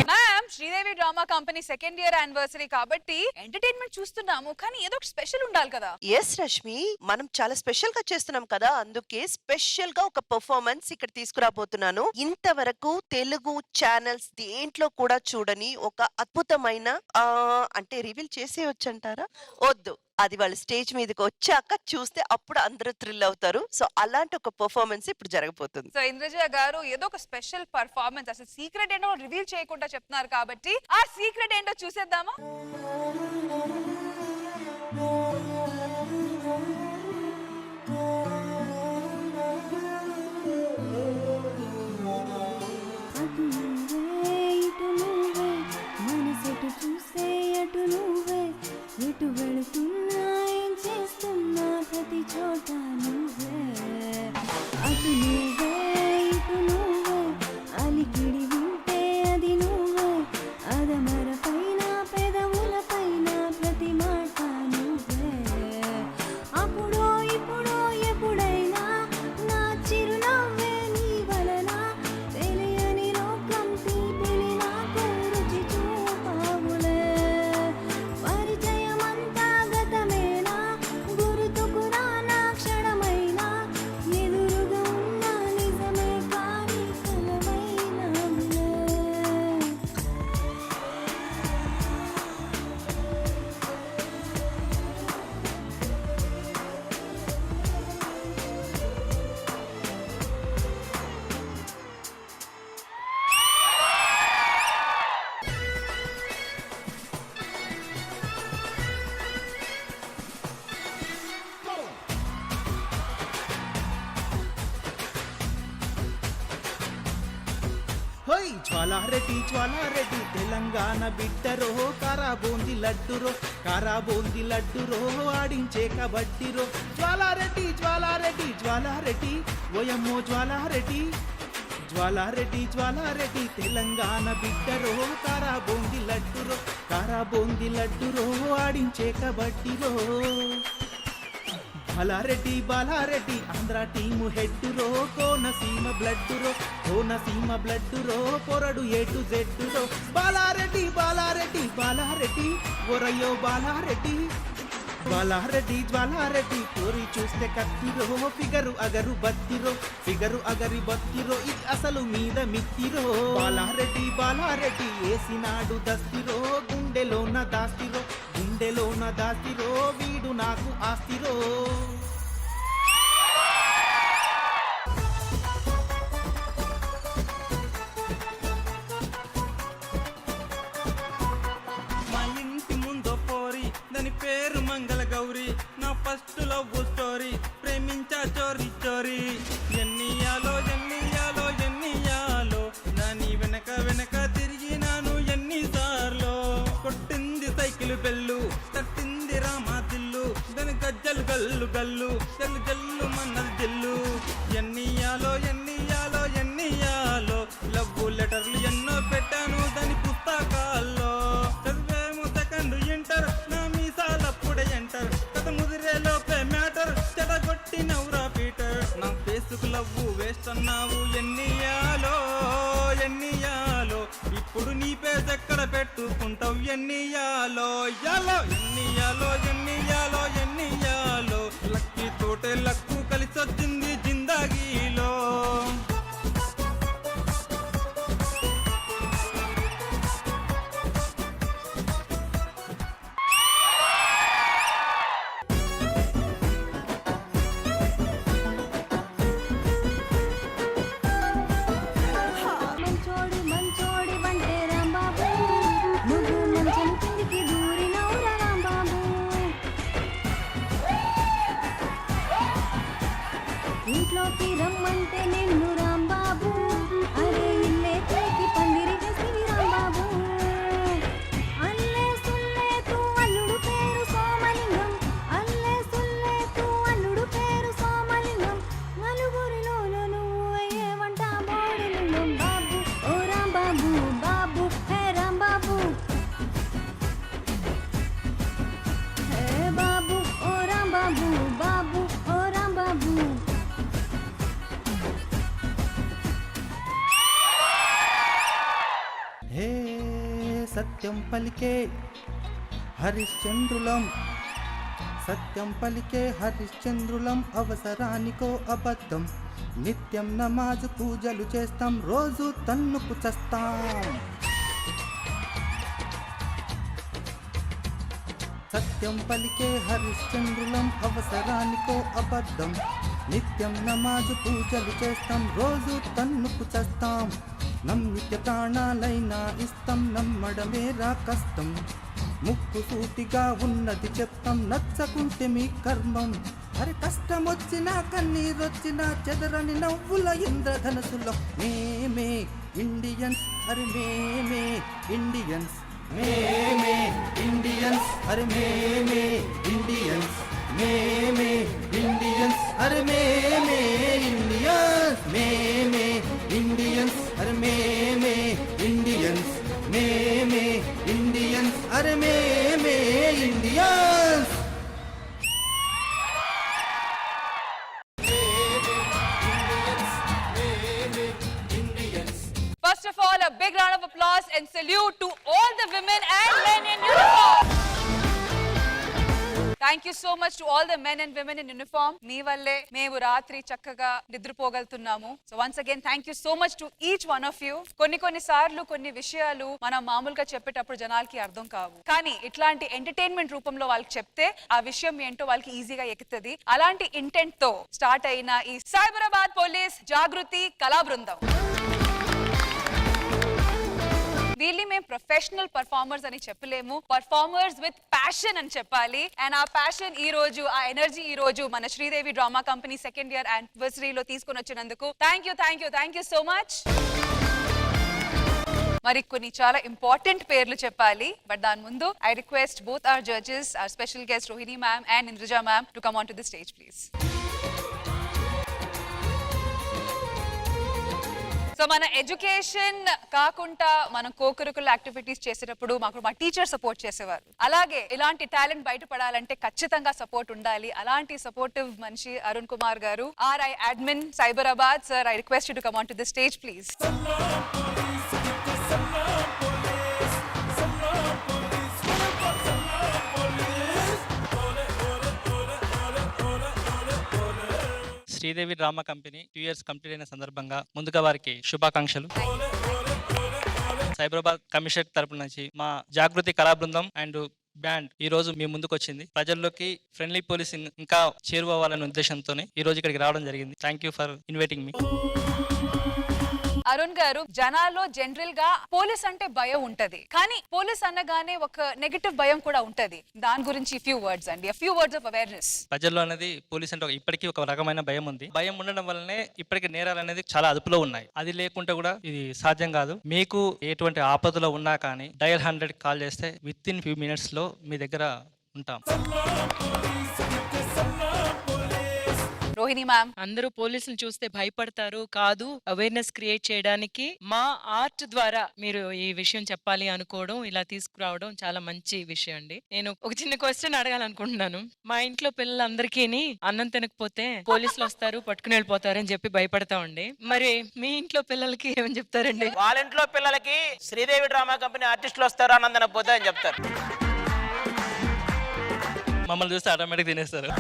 Ma'am, Sridevi drama company second year anniversary కాబట్టి ఎంటర్టైన్మెంట్ చూస్తున్నాము, కానీ ఏదో ఒక స్పెషల్ ఉండాలి కదా. ఎస్ రష్మి, మనం చాలా స్పెషల్ గా చేస్తున్నాం కదా, అందుకే స్పెషల్ గా ఒక పర్ఫార్మెన్స్ ఇక్కడ తీసుకురాబోతున్నాను. ఇంతవరకు తెలుగు ఛానల్స్ దేంట్లో కూడా చూడని ఒక అద్భుతమైన అంటే రివీల్ చేసేయచ్చు అంటారా? వద్దు, అది వాళ్ళు స్టేజ్ మీదకి వచ్చాక చూస్తే అప్పుడు అందరూ థ్రిల్ అవుతారు. సో అలాంటి ఒక పర్ఫార్మెన్స్ ఇప్పుడు జరగబోతుంది. సో ఇంద్రజ గారు ఏదో ఒక స్పెషల్ పర్ఫార్మెన్స్, అసలు సీక్రెట్ ఏంటో రివీల్ చేయకుండా చెప్తున్నారు కాబట్టి ఆ సీక్రెట్ ఏంటో చూసేద్దామా? మనసెటు చూసే అటు నువ్వే, ఎటు వెళుతున్నా ఏం చేస్తున్నా ప్రతి చోట నువ్వే. అటు నువ్వే ఇటు నువ్వే, అలికిడి వింటే అది నువ్వే, అదమర పైన పెదవుల పైన ప్రతి మాట నువ్వే. అప్పుడో ఇప్పుడో ఎప్పుడైనా నా చిరునవ్వే నీ వలన, తెలియని లోకం తీపిని నాకు రుచి చూపావులే. పరిచయమంతా గతమేనా, గుర్తుకు రానా క్షణమైనా, ఎదురుగా ఉన్న జ్వాలారెడ్డి జ్వాలారెడ్డి తెలంగాణ బిడ్డరో కారాబూంది లడ్డురో ఆడించే కబడ్డీరో జ్వాలారెడ్డి జ్వాలారెడ్డి జ్వాలారెడ్డి ఓయమ్మో జ్వాలారెడ్డి తెలంగాణ బిడ్డరో కారాబూంది లడ్డురో ఆడించే కబడ్డీరో బాలారెడ్డి ఆంధ్ర టీము హెడ్డురో కోనసీమ బ్లడ్డురో పొరడు A to Z బాలారెడ్డి ఒరయ్యో జ్వాలారెడ్డి కోరి చూస్తే కత్తిరో ఫిగరు అగరి బత్తిరో ఇది అసలు మీద మిత్తిరో బాలారెడ్డి ఏసినాడు దస్తిరో గుండెలోన దాస్తిరో వీడు నాకు ఆస్తిరో మా ఇంటి ముందో పోరి దాని పేరు మంగళ గౌరి నా ఫస్ట్ లవ్ స్టోరీ ప్రేమించా చోరీ ఎన్నియాలో దాని వెనక తిరిగినాను ఎన్నిసార్లు కొట్టింది సైకిల్ బెల్లు తట్టింది రామా దిల్లు దాని గజ్జలు గల్లు జల్లు మన్నది జిల్లు ఎన్నియాలో లవ్ లెటర్లు ఎన్నో పెట్టాను దాని పుస్తకాల్లో చదివేమో సెకండ్ ఇంటర్ నా మీసాలప్పుడే ఎంటర్ కథ ముదిరే లోపే మ్యాటర్ చెడగొట్టి నవ్వురా పీటర్ నా ఫేసుకు లవ్వు వేస్ట్ అన్నావు ఎన్నియాలో ఇప్పుడు నీ పేరు ఎక్కడ పెట్టుకుంటావు ఎన్నియాలో లక్కీ తోటే లక్కు కలిసొచ్చింది జిందాగీలో మంచోడి వంటే రాంబాబు నువ్వు మంచం కిందికి దూరినవురా రాంబాబు ఇంట్లోకి రమ్మంటే నిన్ను రాంబాబు అరే ఇల్లే తేకి పందిరి చేసివి రాంబాబు అల్లే సుల్లే తూ అల్లుడు పేరు సోమలింగం నలుగురిలోన నువ్వు అయ్యేవంట మోడలింగం బాబు ఓ రాంబాబు హే రాంబాబు హే బాబు ఓ రాంబాబు ఓ రాంబాబు హే సత్యం పలికే హరిశ్చంద్రులం అవసరానికో అబద్ధం నిత్యం నమాజు పూజలు చేస్తాం రోజు తన్నుకు చస్తాం సత్యం పలికే హరిశ్చంద్రులం అవసరానికో అబద్ధం నిత్యం నమాజు పూజలు చేస్తాం రోజు తన్నుకు చస్తాం నమ్మితే ప్రాణాలైనా ఇస్తాం నమ్మడమే రా కష్టం ముక్కు సూటిగా ఉన్నది చెప్తాం నచ్చకుంటే మీ కర్మం అరే కష్టం వచ్చినా కన్నీరొచ్చినా చెదరని నవ్వుల ఇంద్రధనసులో మేమే ఇండియన్స్ అరే మేమే ఇండియన్స్ అరే మేమే ఇండియన్స్ అరే మేమే ఇండియన్స్ అరే మేమే ఇండియన్స్ అరే మేమే Indians First of all, a big round of applause and salute to all the women and men in uniform. Thank you so much to all the men and women in uniform. మీ వల్లే మేము రాత్రి చక్కగా నిద్రపోగలుగుతున్నాము. So once again, thank you so much to each one of you. కొన్ని సార్లు కొన్ని విషయాలు మనం మామూలుగా చెప్పేటప్పుడు జనాలకి అర్థం కావు. కానీ ఇట్లాంటి ఎంటర్టైన్మెంట్ రూపంలో వాళ్ళకి చెప్తే ఆ విషయం ఏంటో వాళ్ళకి ఈజీగా ఎక్కుతుంది. అలాంటి ఇంటెంట్ తో స్టార్ట్ అయిన ఈ సైబరాబాద్ పోలీస్ జాగృతి కళా బృందం. వీళ్ళని మేము ప్రొఫెషనల్ పర్ఫార్మర్స్ అని చెప్పలేము, పర్ఫార్మర్స్ విత్ ప్యాషన్ అని చెప్పాలి. అండ్ ఆ ప్యాషన్ ఈ రోజు, ఆ ఎనర్జీ ఈ రోజు మన Sridevi drama company 2nd year anniversary లో తీసుకొని వచ్చినందుకు థ్యాంక్ యూ సో మచ్. మరి కొన్ని చాలా ఇంపార్టెంట్ పేర్లు చెప్పాలి. బట్ దాని ముందు I request both our judges, our special guest Rohini ma'am and Indraja ma'am to come on to the stage please. So మన ఎడ్యుకేషన్ కాకుండా మనం కోకరికులర్ యాక్టివిటీస్ చేసేటప్పుడు మాకు మా టీచర్ సపోర్ట్ చేసేవారు. అలాగే ఇలాంటి టాలెంట్ బయటపడాలంటే ఖచ్చితంగా సపోర్ట్ ఉండాలి. అలాంటి సపోర్టివ్ మనిషి అరుణ్ కుమార్ గారు, RI admin Cyberabad. Sir, I request you to come on to the stage please. Sridevi drama company 2 years complete అయిన సందర్భంగా ముందుగా వారికి శుభాకాంక్షలు. సైబరాబాద్ కమిషనర్ తరపు నుంచి మా జాగృతి కళా బృందం అండ్ బ్యాండ్ ఈ రోజు మీ ముందుకు వచ్చింది. ప్రజల్లోకి ఫ్రెండ్లీ పోలీసింగ్ ఇంకా చేరువవ్వాలనే ఉద్దేశంతో ఈ రోజు ఇక్కడికి రావడం జరిగింది. థ్యాంక్ యూ ఫర్ ఇన్వైటింగ్ మీ. అరుణ్ గారు, జనాల్లో జనరల్ గా పోలీస్ అంటే భయం ఉంటది, కానీ పోలీస్ అనగానే ఒక నెగటివ్ భయం కూడా ఉంటది. దాని గురించి ఫ్యూ వర్డ్స్ అండి, ఫ్యూ వర్డ్స్ ఆఫ్ అవేర్నెస్. ప్రజల్లో అనేది పోలీస్ అంటే ఇప్పటికీ ఒక రకమైన భయం ఉంది. భయం ఉండడం వల్లనే ఇప్పటికీ నేరాలు అనేది చాలా అదుపులో ఉన్నాయి. అది లేకుంటే కూడా ఇది సాధ్యం కాదు. మీకు ఎటువంటి ఆపదలో ఉన్నా కానీ డయల్ 100 కాల్ చేస్తే విత్ ఇన్ ఫ్యూ మినిట్స్ లో మీ దగ్గర ఉంటాం. రోహిణి మ్యామ్, అందరూ పోలీసులు చూస్తే భయపడతారు కాదు, అవేర్నెస్ క్రియేట్ చేయడానికి మా ఆర్ట్ ద్వారా మీరు ఈ విషయం చెప్పాలి అనుకోవడం, ఇలా తీసుకురావడం చాలా మంచి విషయం అండి. నేను ఒక చిన్న క్వశ్చన్ అడగాలనుకుంటున్నాను. మా ఇంట్లో పిల్లలందరికీ అన్నం తినకపోతే పోలీసులు వస్తారు పట్టుకుని వెళ్ళిపోతారు అని చెప్పి భయపడతామండి. మరి మీ ఇంట్లో పిల్లలకి ఏమని చెప్తారండి? వాళ్ళ ఇంట్లో పిల్లలకి శ్రీదేవి డ్రామా కంపెనీ ఆర్టిస్టులు వస్తారు అన్నం తినకపోతే అని చెప్తారు. మమ్మల్ని చూస్తే ఆటోమేటిక్ తినేస్తారు.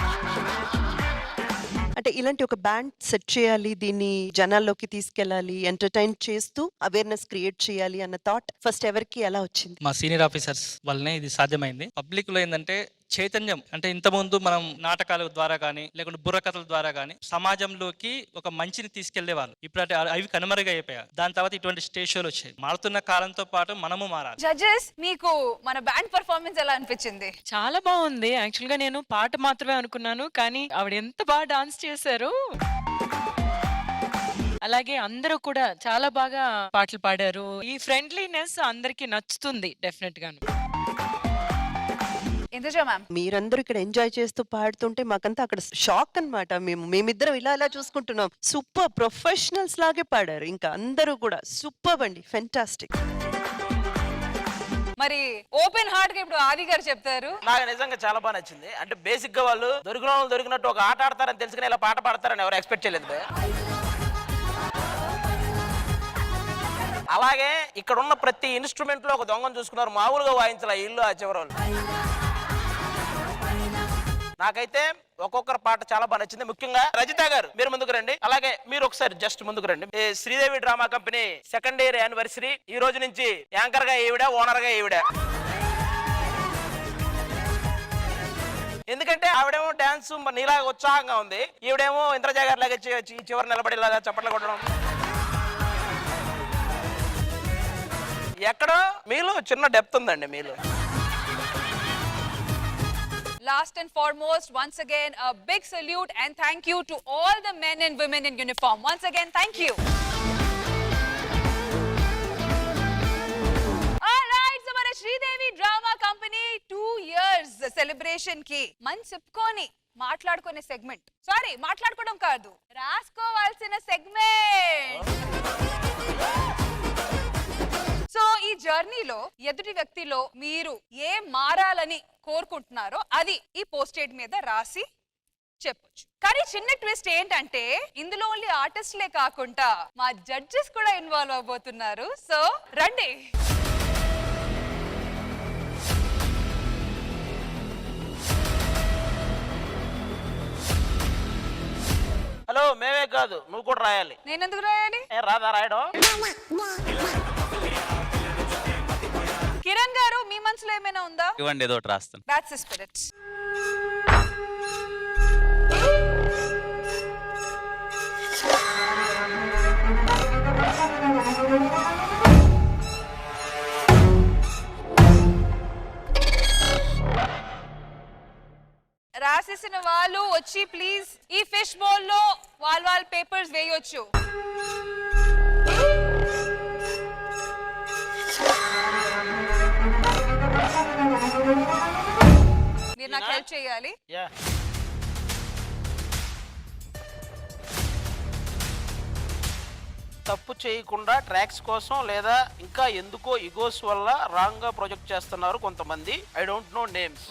అంటే ఇలాంటి ఒక బ్యాండ్ సెట్ చేయాలి, దీన్ని జనాల్లోకి తీసుకెళ్ళాలి, ఎంటర్టైన్ చేస్తూ అవేర్నెస్ క్రియేట్ చేయాలి అన్న థాట్ ఫస్ట్ ఎవరికి ఎలా వచ్చింది? మా సీనియర్ ఆఫీసర్స్ వల్లనే ఇది సాధ్యమైంది. పబ్లిక్ లో ఏంటంటే చైతన్యం, అంటే ఇంతకుముందు మనం నాటకాల ద్వారా కానీ లేకుంటే బుర్రకథల ద్వారా కానీ సమాజంలోకి ఒక మంచిని తీసుకెళ్లేవాళ్ళు. ఇప్పుడు అంటే అవి కనుమరుగైపోయాయి. దాని తర్వాత ఇటువంటి స్టేజ్ షోలు వచ్చాయి. మారుతున్న కాలంతో పాటు మనము మారాలి. జడ్జెస్, మీకు మన బ్యాండ్ పర్ఫార్మెన్స్ ఎలా అనిపించింది? చాలా బాగుంది. యాక్చువల్ గా నేను పాట మాత్రమే అనుకున్నాను, కానీ ఆవిడ ఎంత బాగా డాన్స్ చేశారు. అలాగే అందరూ కూడా చాలా బాగా పాటలు పాడారు. ఈ ఫ్రెండ్లీనెస్ అందరికి నచ్చుతుంది డెఫినెట్ గాను. మీరందరూ ఇక్కడ ఎంజాయ్ చేస్తూ పాడుతుంటే మాకంతా అక్కడ షాక్ అన్నమాట. మేమిద్దరం ఇలా చూసుకుంటున్నాం. సూపర్ ప్రొఫెషనల్స్ లాగే పాడారు. ఇంకా అందరూ కూడా సూపర్ అండి, ఫెంటాస్టిక్. మరి ఓపెన్ హార్ట్ గా ఇప్పుడు ఆది గారు చెప్తారు. నాకు నిజంగా చాలా బాగా నచ్చింది. అంటే బేసిక్ గా వాళ్ళు దొరికిన వాళ్ళు దొరికినట్టు ఒక ఆట ఆడతారని తెలుసుకుని ఇలా పాట పాడతారని ఎవరు ఎక్స్పెక్ట్ చేయలేదు. అలాగే ఇక్కడ ఉన్న ప్రతి ఇన్స్ట్రుమెంట్ లో ఒక దొంగను చూసుకున్నారు. మామూలుగా వాయించాల ఇల్లు ఆ చివరి. నాకైతే ఒక్కొక్కరు పాట చాలా బాగా నచ్చింది. ముఖ్యంగా రజిత గారు, మీరు ముందుకు రండి. అలాగే మీరు ఒకసారి జస్ట్ ముందుకు రండి. Sridevi drama company 2nd year anniversary. ఈ రోజు నుంచి యాంకర్ గా ఈవిడ, ఓనర్ గా ఈవిడ. ఎందుకంటే ఆవిడేమో డాన్స్ నీలాగా ఉత్సాహంగా ఉంది, ఈవిడేమో ఇంద్రజా గారి లాగా చివరి నిలబడేలాగా చప్పట్లు కొట్టడం. ఎక్కడో మీలో చిన్న డెప్త్ ఉందండి మీలో. Last and foremost, once again, a big salute and thank you to all the men and women in uniform. Once again, thank you. All right, so మన Sridevi drama company 2 years celebration కి మంచి చెప్పుకొని మాట్లాడుకునే సెగ్మెంట్, సారీ మాట్లాడుకోవడం కాదు, రాసుకోవాల్సిన సెగ్మెంట్. సో ఈ జర్నీలో ఎదుటి వ్యక్తిలో మీరు ఏం మారాలని కోరుకుంటున్నారో అది ఈ పోస్టేట్ మీద రాసి చెప్పొచ్చు. కానీ చిన్న ట్విస్ట్ ఏంటంటే ఇందులో ఓన్లీ ఆర్టిస్టులే కాకుండా మా జడ్జెస్ కూడా ఇన్వాల్వ్ అవబోతున్నారు. సో రండి. హలో, మేమే కాదు నువ్వు కూడా రాయాలి. నేను ఎందుకు రాయాలి? రాదా రాయడం? కిరణ్ గారు, మీ మనసులో ఏమైనా ఉందా? ఇవ్వండి, ఏదో ఒకటి రాస్తాను. That's the spirit. రాసేసిన వాళ్ళు వచ్చి ప్లీజ్ ఈ ఫిష్ బౌల్ లో వాళ్ళ పేపర్స్ వేయొచ్చు. నాకు హెల్ప్ చేయాలి. యా తప్పు చేయకుండా ట్రాక్స్ కోసం లేదా ఇంకా ఎందుకో ఇగోస్ వల్ల రాంగ్ గా ప్రొజెక్ట్ చేస్తున్నారు కొంతమంది. I don't know names.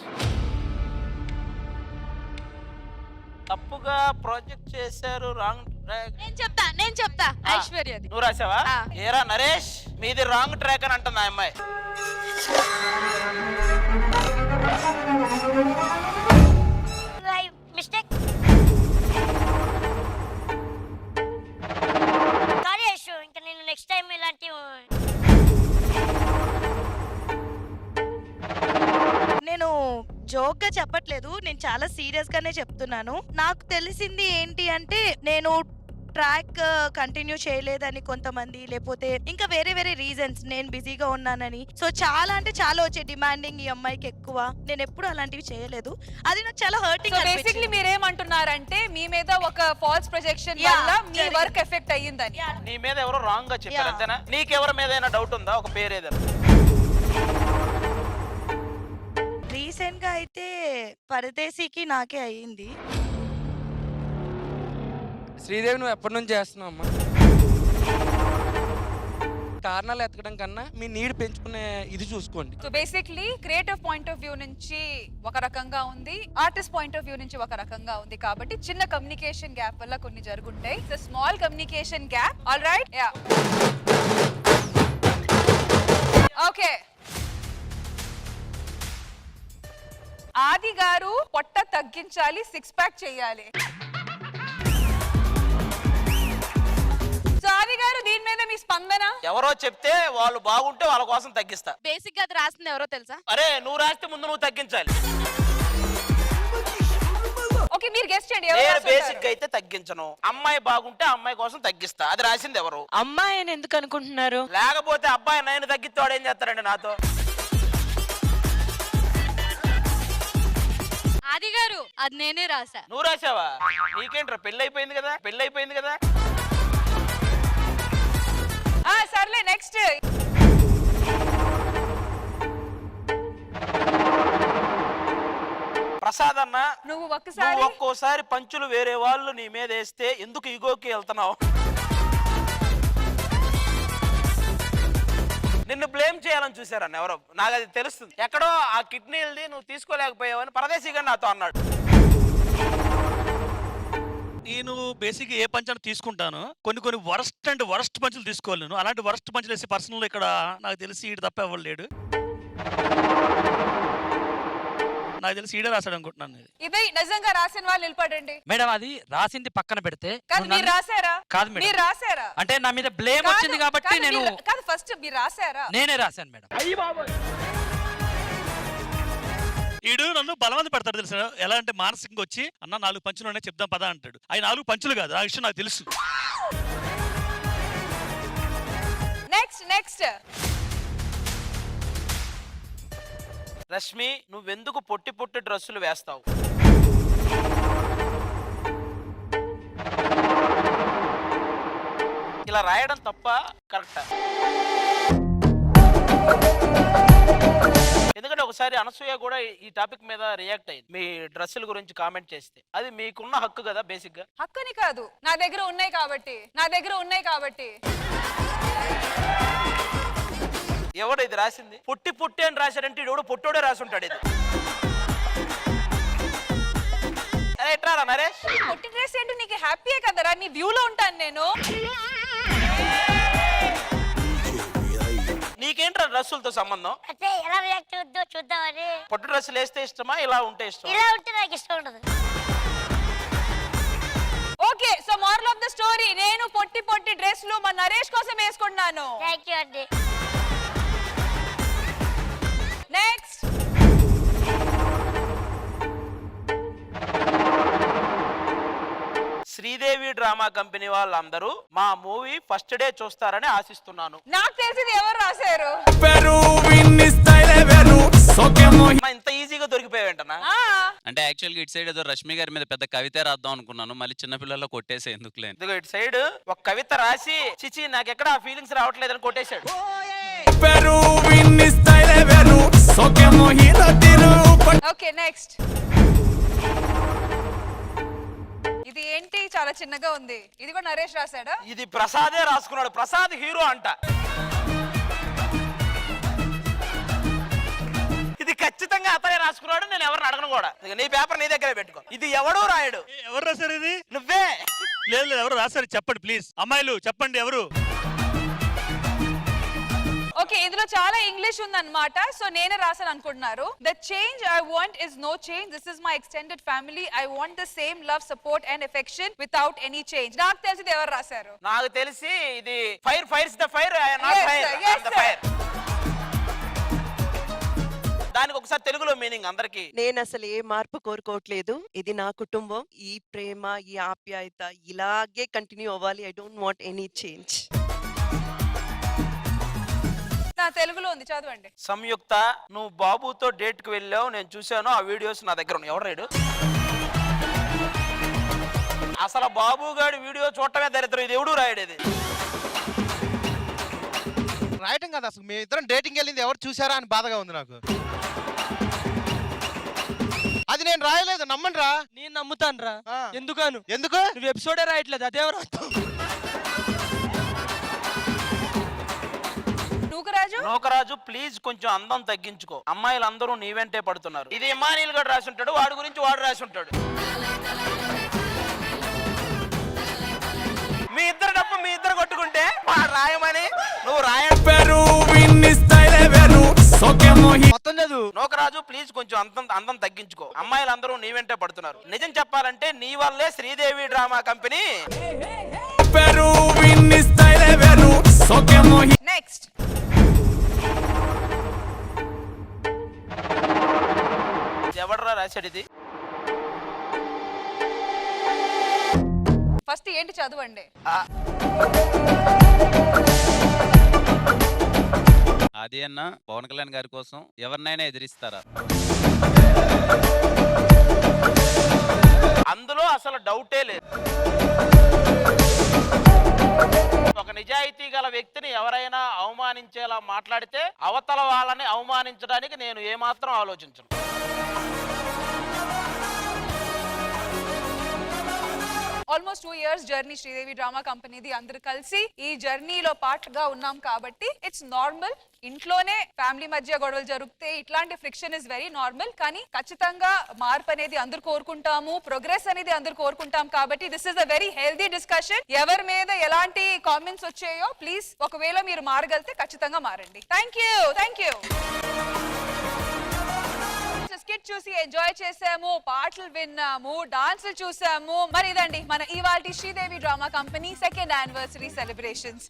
తప్పుగా ప్రాజెక్ట్ చేశారు రాంగ్ ట్రాక్. నేను చెప్తా ఐశ్వర్యది. నువ్వు రాసావా? ఏరా నరేష్, మీది రాంగ్ ట్రాక్ అని అంటుంది ఆ అమ్మాయి. మిస్టేక్. సారీ యశు, ఇంకా నేను నెక్స్ట్ టైం ఇలాంటి నేను జోక్ గా చెప్పట్లేదు, నేను చాలా సీరియస్ గానే చెప్తున్నాను. నాకు తెలిసింది ఏంటి అంటే, నేను ట్రాక్ కంటిన్యూ చేయలేదని కొంతమంది, లేకపోతే ఇంకా వేరే వేరే రీజన్స్, నేను బిజీగా ఉన్నానని. సో చాలా అంటే చాలా వచ్చే డిమాండింగ్ ఈ అమ్మాయికి ఎక్కువ. నేను ఎప్పుడు అలాంటివి చేయలేదు, అది నాకు చాలా హర్టింగ్. బేసిక్లీ మీరేమంటున్నారంటే మీ మీద ఒక ఫాల్స్ ప్రొజెక్షన్ వల్ల మీ వర్క్ ఎఫెక్ట్ అయ్యిందని. నీ మీద ఎవరో రాంగ్ గా చెప్పారు అంతేనా? నీకెవరి మీద ఏదైనా డౌట్ ఉందా? ఒక పేరు ఏదైనా? రీసెంట్ గా అయితే పరదేశీకి నాకే అయ్యింది. శ్రీదేవి నువ్వు ఎప్పటి నుంచి చేస్తున్నావు అమ్మా? కారణాలు ఎతకడం కన్నా మీ నీడ్ పెంచుకునే ఇది చూసుకోండి. So basically creative point of view నుంచి ఒక రకంగా ఉంది, ఆర్టిస్ట్ పాయింట్ ఆఫ్ వ్యూ నుంచి ఒక రకంగా ఉంది. కాబట్టి చిన్న కమ్యూనికేషన్ గ్యాప్ వల్ల కొన్ని జరుగుంటాయి. So small communication gap. All right, yeah okay. Adi garu పొట్ట తగ్గించాలి, 6 ప్యాక్ చేయాలి. సో ఆది గారు, దీని మీద మీ స్పందన? ఎవరో చెప్తే వాళ్ళు బాగుంటే వాళ్ళ కోసం తగ్గిస్తా. బేసిక్ గా అది రాసింది ఎవరో తెలుసా? అరే నువ్వు రాస్తే ముందు నువ్వు తగ్గించాలి. ఓకే, మీరు గెస్ట్ చేయండి. నేను బేసిక్ అయితే తగ్గించను, అమ్మాయి బాగుంటే అమ్మాయి కోసం తగ్గిస్తా. అది రాసింది ఎవరు? అమ్మాయి అని ఎందుకు అనుకుంటున్నారు? లేకపోతే అబ్బాయి నేను తగ్గిస్తాడు ఏం చేస్తారండి నాతో? ఆది గారు, అది నేనే రాసా. నువ్వు రాసావా? నీకేంట్రా, పెళ్లి అయిపోయింది కదా, పెళ్లి అయిపోయింది కదా. సర్లే, నెక్స్ట్. ప్రసాద్ అన్న, నువ్వు ఒక్కోసారి పంచులు వేరే వాళ్ళు నీ మీద వేస్తే ఎందుకు ఇగోకి వెళ్తున్నావు? నిన్ను బ్లేమ్ చేయాలని చూసారన్న ఎవరో, నాకు అది తెలుస్తుంది. ఎక్కడో ఆ కిడ్నీలది నువ్వు తీసుకోలేకపోయావని పరదేశీగా నాతో అన్నాడు. నేను బేసిక్ ఏ పంచ్ తీసుకుంటాను, కొన్ని వరస్ట్ అండ్ వరస్ట్ పంచులు తీసుకోలేను. అలాంటి వరస్ట్ పంచులు వేసే పర్సనల్ ఇక్కడ నాకు తెలిసి ఈడు తప్ప ఎవరు లేడు. నాకు తెలిసి ఈడే రాశాడు అనుకుంటున్నాను. ఇది నిజంగా రాసిన వాళ్ళు నిలబడండి. మేడం, అది రాసింది పక్కన పెడితే కాదు, మీరు రాసారా? కాదు మేడం, మీరు రాసారా? అంటే నా మీద బ్లేమ్ వచ్చింది కాబట్టి నేను కాదు, ఫస్ట్ మీరు రాసారా? నేనే రాశాను మేడం. ఈడు నన్ను బలవంత పెడతాడు తెలుసు, ఎలా అంటే మానసికంగా వచ్చి అన్న 4 పంచులు చెప్దాం పదా అంటాడు. అవి 4 పంచులు కాదు, ఆ విషయం నాకు తెలుసు. నెక్స్ట్ రష్మి, నువ్వెందుకు పొట్టి పొట్టి డ్రెస్సులు వేస్తావు? ఇలా రాయడం తప్ప కరెక్టా? ఎందుకంటే ఒకసారి అనసూయ కూడా ఈ టాపిక్ మీద రియాక్ట్ అయింది, మీ డ్రెస్సుల గురించి కామెంట్ చేస్తే. అది మీకున్న హక్కు కదా బేసిక్ గా. హక్కుని కాదు, నా దగ్గర ఉన్నాయి కాబట్టి. ఎవడు ఇది రాసింది? పొట్టి పొట్టి అని రాశాడంటే ఇడు పొట్టోడే రాసి ఉంటాడు. ఇది ఎట్రా నరేష్? పొట్టి డ్రెస్ ఏంటి, నీకు హ్యాపీయే కదరా, నీ వ్యూలో ఉంటాను నేను. నీకేంట్రా డ్రెస్సులతో సంబంధం? అంటే ఎలా రియాక్ట్ అవుద్దో చూద్దామని. పొట్టి డ్రెస్సులు వేస్తే ఇష్టమా, ఇలా ఉంటే ఇష్టమా? ఇలా ఉంటే నాకు ఇష్టం ఉండదు. Okay, so moral of the story, నేను పొట్టి డ్రెస్ లు మా నరేష్ కోసం వేసుకున్నాను. థాంక్యూ అండి. నెక్స్ట్. శ్రీదేవి డ్రామా కంపెనీ వాళ్ళందరూ మా మూవీ ఫస్ట్ డే చూస్తారని ఆశిస్తున్నాను. నాకు తెలిసింది ఎవరు రాశారు? ఇంత ఈజీగా దొరికిపోయావేంటనా? అంటే యాక్చువల్గా ఇటు సైడ్ ఏదో రష్మి గారి మీద పెద్ద కవిత రాద్దాం అనుకున్నాను, మళ్ళీ చిన్నపిల్లల్లో కొట్టేసే ఎందుకులే. ఇదిగో ఇటు సైడ్ ఒక కవిత రాసి చిచి నాకెక్కడ ఆ ఫీలింగ్స్ రావట్లేదని కొట్టేశాడు. Okay, next. ఇది ఏంటి చాలా చిన్నగా ఉంది. ఇది కూడా నరేష్ రాశాడా? ఇది ప్రసాదే రాసుకున్నాడు. ప్రసాద్ హీరో అంట. ఇది ఖచ్చితంగా అతనే రాసుకున్నాడు. నేను ఎవరిని అడగను కూడా. ఇక నీ పేపర్ నీ దగ్గరే పెట్టుకో. ఇది ఎవడూ రాయడు. ఎవరు రాశారు ఇది? నువ్వే. లేదు లేదు, ఎవరు రాశారు చెప్పండి ప్లీజ్. అమ్మాయిలు చెప్పండి ఎవరు. ఓకే, ఇందులో చాలా ఇంగ్లీష్ ఉందన్నమాట. సో నేనే రాసాను అనుకుంటున్నారు. The change I want is no change. This is my extended family. I want the same love, support and affection without any change. నాకు తెలిసి ఎవరు రాశారు? నాకు తెలిసి ఇది fire fires the fire, I am not fire, I am the fire. దానికి ఒకసారి తెలుగులో మీనింగ్ అందరికి. నేను అసలు ఏ మార్పు కోరుకోవట్లేదు. ఇది నా కుటుంబం. ఈ ప్రేమ, ఈ ఆప్యాయత ఇలాగే కంటిన్యూ అవ్వాలి. I don't want any change. నా తెలుగులో ఉంది, చదవండి. సంయుక్త, నువ్వు బాబుతో డేట్ కి వెళ్ళావు, నేను చూశాను. ఆ వీడియోస్ నా దగ్గర ఉన్నాయి. ఎవరు రాయడు? అసలు బాబు గారి వీడియో చూడటమే దరిద్రం. ఇది ఎవడు రాయడేది? రాయటం కదా, అసలు మీ ఇద్దరం డేటింగ్ వెళ్ళింది ఎవరు చూసారా అని బాధగా ఉంది నాకు. అది నేను రాయలేదు, నమ్మండి రా. నేను నమ్ముతాను రా. ఎందుకను? ఎందుకు? నువ్వు ఎపిసోడే రాయట్లేదు, అదే రాస్తావు. నూకరాజు ప్లీజ్ కొంచెం అందం తగ్గించుకో. అమ్మాయిలు అందరూ నీ వెంటే పడుతున్నారు. ఇది ఇమానీల్ గడు రాసి ఉంటాడు. వాడి గురించి వాడు రాసి ఉంటాడు. మీ ఇద్దరు డబ్బు మీ ఇద్దరు కొట్టుకుంటే వాడు రాయమని నువ్వు మొత్తం చదువు. నూకరాజు ప్లీజ్ కొంచెం అందం తగ్గించుకో. అమ్మాయిలందరూ నీ వెంటే పడుతున్నారు. నిజం చెప్పాలంటే నీ వల్లే శ్రీదేవి డ్రామా కంపెనీ. నెక్స్ట్ ఎవడరా రాశాడు ఇది? ఫస్ట్ ఏంటి చదవండి. ఆది అన్న పవన్ కళ్యాణ్ గారి కోసం ఎవరినైనా ఎదిరిస్తారా? అందులో అసలు డౌటే లేదు. ఒక నిజాయితీ గల వ్యక్తిని ఎవరైనా అవమానించేలా మాట్లాడితే అవతల వాళ్ళని అవమానించడానికి నేను ఏమాత్రం ఆలోచించను. Almost 2 years journey Sridevi drama కంపెనీది. అందరు కలిసి ఈ జర్నీలో పార్ట్గా ఉన్నాం కాబట్టి ఇట్స్ నార్మల్. ఇంట్లోనే ఫ్యామిలీ మధ్య గొడవలు జరిగితే ఇట్లాంటి ఫ్రిక్షన్ ఇస్ వెరీ నార్మల్. కానీ ఖచ్చితంగా మార్పు అనేది అందరు కోరుకుంటాము, ప్రోగ్రెస్ అనేది అందరు కోరుకుంటాం. కాబట్టి this is a very healthy discussion. ఎవరి మీద ఎలాంటి కామెంట్స్ వచ్చాయో ప్లీజ్ ఒకవేళ మీరు మారగలితే ఖచ్చితంగా మారండి. Thank you. స్కిట్ చూసి ఎంజాయ్ చేసాము, పాటలు విన్నాము, డాన్సులు చూసాము. మరి ఇదండి మన ఇవాల్టి Sridevi drama company 2nd anniversary celebrations.